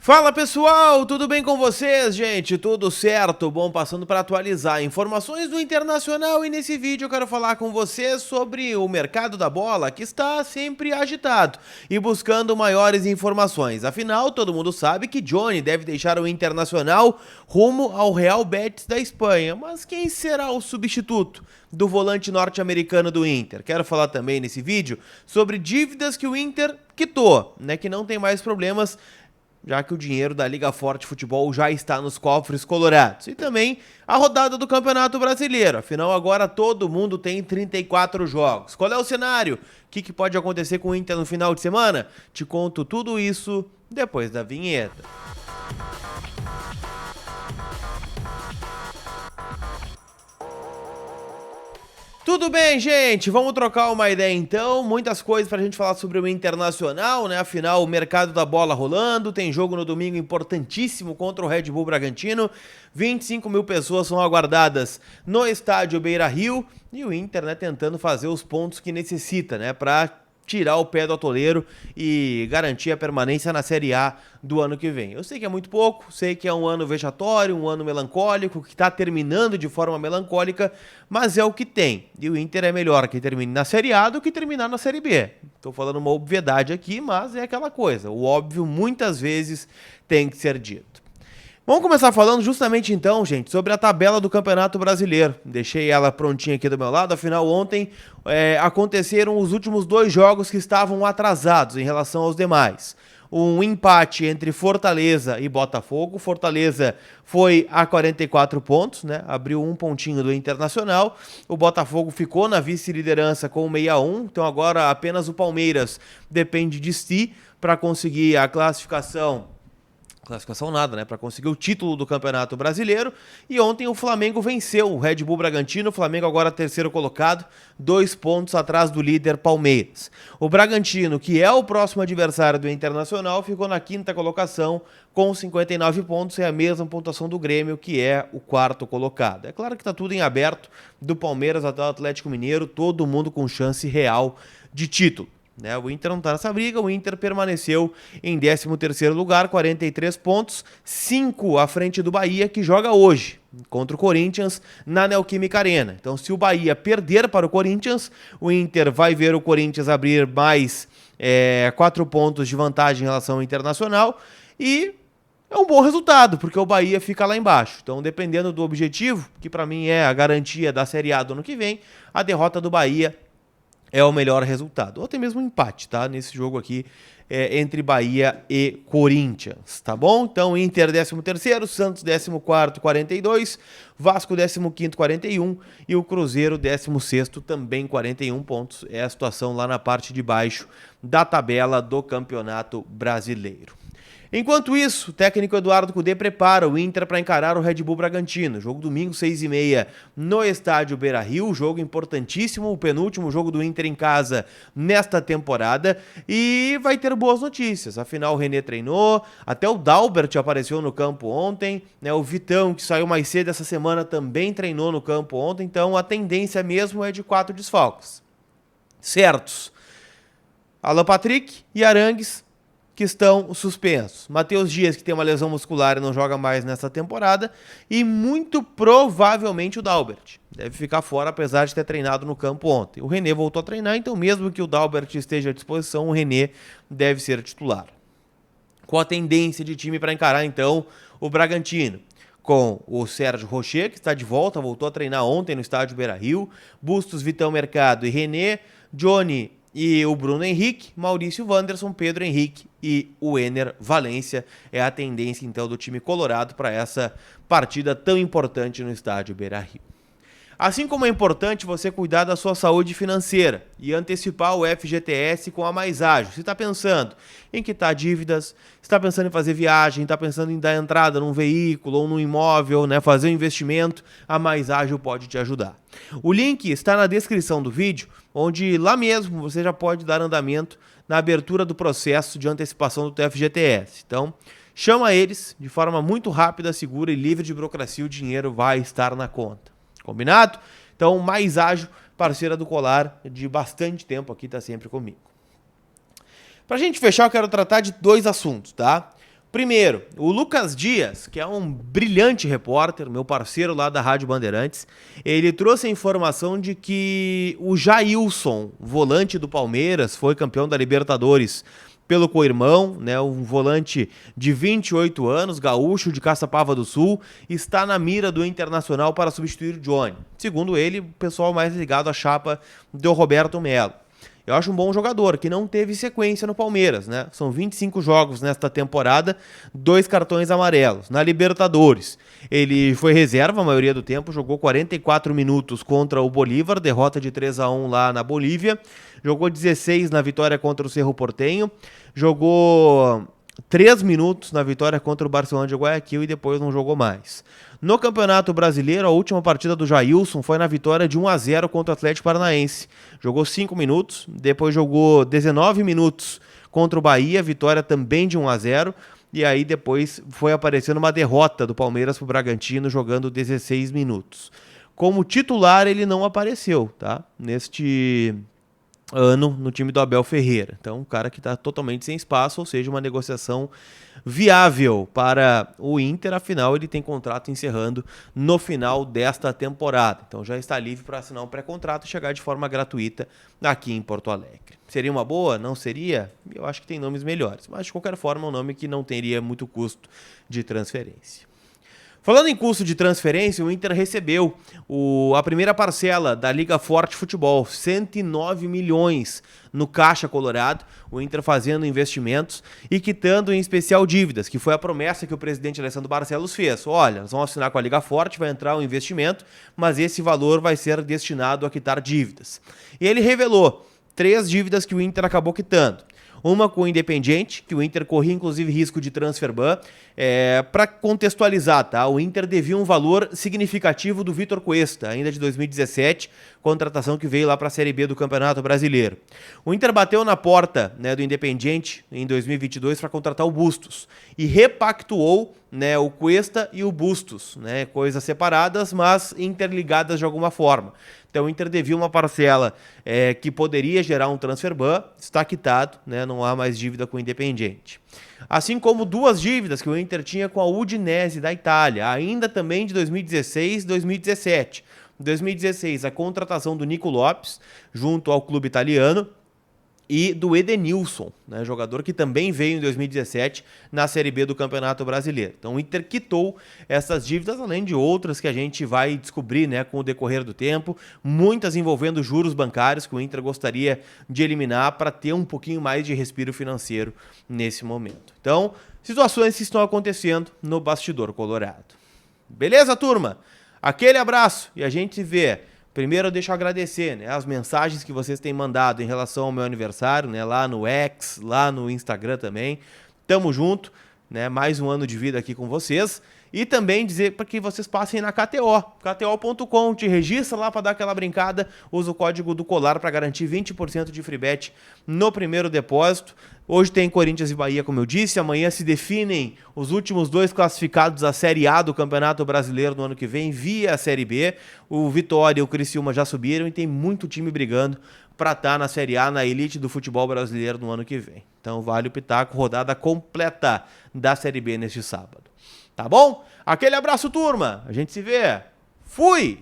Fala pessoal, tudo bem com vocês, gente? Tudo certo? Bom, passando para atualizar informações do Internacional e nesse vídeo eu quero falar com vocês sobre o mercado da bola que está sempre agitado e buscando maiores informações. Afinal, todo mundo sabe que Johnny deve deixar o Internacional rumo ao Real Betis da Espanha, mas quem será o substituto do volante norte-americano do Inter? Quero falar também nesse vídeo sobre dívidas que o Inter quitou, que não tem mais problemas, já que o dinheiro da Liga Forte Futebol já está nos cofres colorados. E também a rodada do Campeonato Brasileiro. Afinal, agora todo mundo tem 34 jogos. Qual é o cenário? O que pode acontecer com o Inter no final de semana? Te conto tudo isso depois da vinheta. Tudo bem, gente? Vamos trocar uma ideia então. Muitas coisas pra gente falar sobre o Internacional, Afinal, o mercado da bola rolando. Tem jogo no domingo importantíssimo contra o Red Bull Bragantino. 25 mil pessoas são aguardadas no estádio Beira-Rio. E o Inter, tentando fazer os pontos que necessita, pra tirar o pé do atoleiro e garantir a permanência na Série A do ano que vem. Eu sei que é muito pouco, sei que é um ano vexatório, um ano melancólico, que está terminando de forma melancólica, mas é o que tem. E o Inter é melhor que termine na Série A do que terminar na Série B. Estou falando uma obviedade aqui, mas é aquela coisa. O óbvio muitas vezes tem que ser dito. Vamos começar falando justamente então, gente, sobre a tabela do Campeonato Brasileiro. Deixei ela prontinha aqui do meu lado, afinal ontem aconteceram os últimos dois jogos que estavam atrasados em relação aos demais. Um empate entre Fortaleza e Botafogo. Fortaleza foi a 44 pontos, abriu um pontinho do Internacional. O Botafogo ficou na vice-liderança com 61, então agora apenas o Palmeiras depende de si para conseguir a classificação nada, para conseguir o título do Campeonato Brasileiro. E ontem o Flamengo venceu o Red Bull Bragantino. O Flamengo agora terceiro colocado, 2 pontos atrás do líder Palmeiras. O Bragantino, que é o próximo adversário do Internacional, ficou na quinta colocação com 59 pontos, é a mesma pontuação do Grêmio, que é o quarto colocado. É claro que está tudo em aberto, do Palmeiras até o Atlético Mineiro, todo mundo com chance real de título. O Inter não está nessa briga, o Inter permaneceu em 13º lugar, 43 pontos, 5 à frente do Bahia, que joga hoje contra o Corinthians na Neoquímica Arena. Então, se o Bahia perder para o Corinthians, o Inter vai ver o Corinthians abrir mais 4 pontos de vantagem em relação ao Internacional e é um bom resultado, porque o Bahia fica lá embaixo. Então, dependendo do objetivo, que para mim é a garantia da Série A do ano que vem, a derrota do Bahia é o melhor resultado, ou até mesmo um empate, nesse jogo aqui entre Bahia e Corinthians, tá bom? Então, Inter 13º, Santos 14º, 42, Vasco 15º, 41 e o Cruzeiro 16º, também 41 pontos. É a situação lá na parte de baixo da tabela do Campeonato Brasileiro. Enquanto isso, o técnico Eduardo Cudê prepara o Inter para encarar o Red Bull Bragantino. Jogo domingo, 6h30, no estádio Beira-Rio. Jogo importantíssimo, o penúltimo jogo do Inter em casa nesta temporada. E vai ter boas notícias. Afinal, o René treinou, até o Dalbert apareceu no campo ontem. O Vitão, que saiu mais cedo essa semana, também treinou no campo ontem. Então, a tendência mesmo é de 4 desfalques. Certos. Alan Patrick e Arangues, que estão suspensos. Matheus Dias, que tem uma lesão muscular e não joga mais nessa temporada. E muito provavelmente o Dalbert. Deve ficar fora, apesar de ter treinado no campo ontem. O René voltou a treinar, então mesmo que o Dalbert esteja à disposição, o René deve ser titular. Com a tendência de time para encarar, então, o Bragantino. Com o Sérgio Rocher, que está de volta, voltou a treinar ontem no estádio Beira-Rio. Bustos, Vitão Mercado e René. Johnny e o Bruno Henrique, Maurício Wanderson, Pedro Henrique e o Ener Valência. É a tendência, então, do time colorado para essa partida tão importante no estádio Beira-Rio. Assim como é importante você cuidar da sua saúde financeira e antecipar o FGTS com a Mais Ágil. Se está pensando em quitar dívidas, está pensando em fazer viagem, está pensando em dar entrada num veículo ou num imóvel, fazer um investimento, a Mais Ágil pode te ajudar. O link está na descrição do vídeo, onde lá mesmo você já pode dar andamento na abertura do processo de antecipação do teu FGTS. Então, chama eles de forma muito rápida, segura e livre de burocracia, o dinheiro vai estar na conta. Combinado? Então, Mais Ágil, parceira do Colar de bastante tempo aqui, tá sempre comigo. Pra gente fechar, eu quero tratar de 2 assuntos, tá? Primeiro, o Lucas Dias, que é um brilhante repórter, meu parceiro lá da Rádio Bandeirantes, ele trouxe a informação de que o Jailson, volante do Palmeiras, foi campeão da Libertadores pelo co-irmão, né, um volante de 28 anos, gaúcho de Caçapava do Sul, está na mira do Internacional para substituir o Johnny. Segundo ele, o pessoal mais ligado à chapa do Roberto Melo. Eu acho um bom jogador, que não teve sequência no Palmeiras, né? São 25 jogos nesta temporada, 2 cartões amarelos. Na Libertadores, ele foi reserva a maioria do tempo, jogou 44 minutos contra o Bolívar, derrota de 3-1 lá na Bolívia. Jogou 16 na vitória contra o Cerro Porteño. Jogou 3 minutos na vitória contra o Barcelona de Guayaquil e depois não jogou mais. No Campeonato Brasileiro, a última partida do Jailson foi na vitória de 1-0 contra o Atlético Paranaense. Jogou 5 minutos, depois jogou 19 minutos contra o Bahia, vitória também de 1-0. E aí depois foi aparecendo uma derrota do Palmeiras para o Bragantino, jogando 16 minutos. Como titular, ele não apareceu, tá? Neste ano no time do Abel Ferreira. Então, um cara que está totalmente sem espaço, ou seja, uma negociação viável para o Inter, afinal ele tem contrato encerrando no final desta temporada. Então já está livre para assinar um pré-contrato e chegar de forma gratuita aqui em Porto Alegre. Seria uma boa? Não seria? Eu acho que tem nomes melhores, mas de qualquer forma é um nome que não teria muito custo de transferência. Falando em custo de transferência, o Inter recebeu a primeira parcela da Liga Forte Futebol, 109 milhões no Caixa Colorado, o Inter fazendo investimentos e quitando em especial dívidas, que foi a promessa que o presidente Alessandro Barcelos fez. Olha, nós vamos assinar com a Liga Forte, vai entrar um investimento, mas esse valor vai ser destinado a quitar dívidas. E ele revelou 3 dívidas que o Inter acabou quitando. Uma com o Independiente, que o Inter corria inclusive risco de transfer ban. Para contextualizar, tá? O Inter devia um valor significativo do Vitor Cuesta, ainda de 2017, contratação que veio lá para a Série B do Campeonato Brasileiro. O Inter bateu na porta, né, do Independiente em 2022 para contratar o Bustos e repactuou, né, o Cuesta e o Bustos, né, coisas separadas, mas interligadas de alguma forma. Então o Inter devia uma parcela que poderia gerar um transfer ban, está quitado, né, não há mais dívida com o Independiente. Assim como 2 dívidas que o Inter tinha com a Udinese da Itália, ainda também de 2016 e 2017. Em 2016, a contratação do Nico Lopes junto ao clube italiano e do Edenilson, né, jogador que também veio em 2017 na Série B do Campeonato Brasileiro. Então o Inter quitou essas dívidas, além de outras que a gente vai descobrir, né, com o decorrer do tempo, muitas envolvendo juros bancários que o Inter gostaria de eliminar para ter um pouquinho mais de respiro financeiro nesse momento. Então, situações que estão acontecendo no bastidor colorado. Beleza, turma? Aquele abraço e a gente se vê. Primeiro, deixa eu agradecer, né, as mensagens que vocês têm mandado em relação ao meu aniversário, né, lá no X, lá no Instagram também. Tamo junto, né, mais um ano de vida aqui com vocês. E também dizer para que vocês passem na KTO, kto.com, te registra lá para dar aquela brincada, usa o código do Colar para garantir 20% de free bet no primeiro depósito. Hoje tem Corinthians e Bahia, como eu disse, amanhã se definem os últimos 2 classificados da Série A do Campeonato Brasileiro no ano que vem, via a Série B. O Vitória e o Criciúma já subiram e tem muito time brigando para estar na Série A, na elite do futebol brasileiro no ano que vem. Então vale o pitaco, rodada completa da Série B neste sábado. Tá bom? Aquele abraço, turma. A gente se vê. Fui!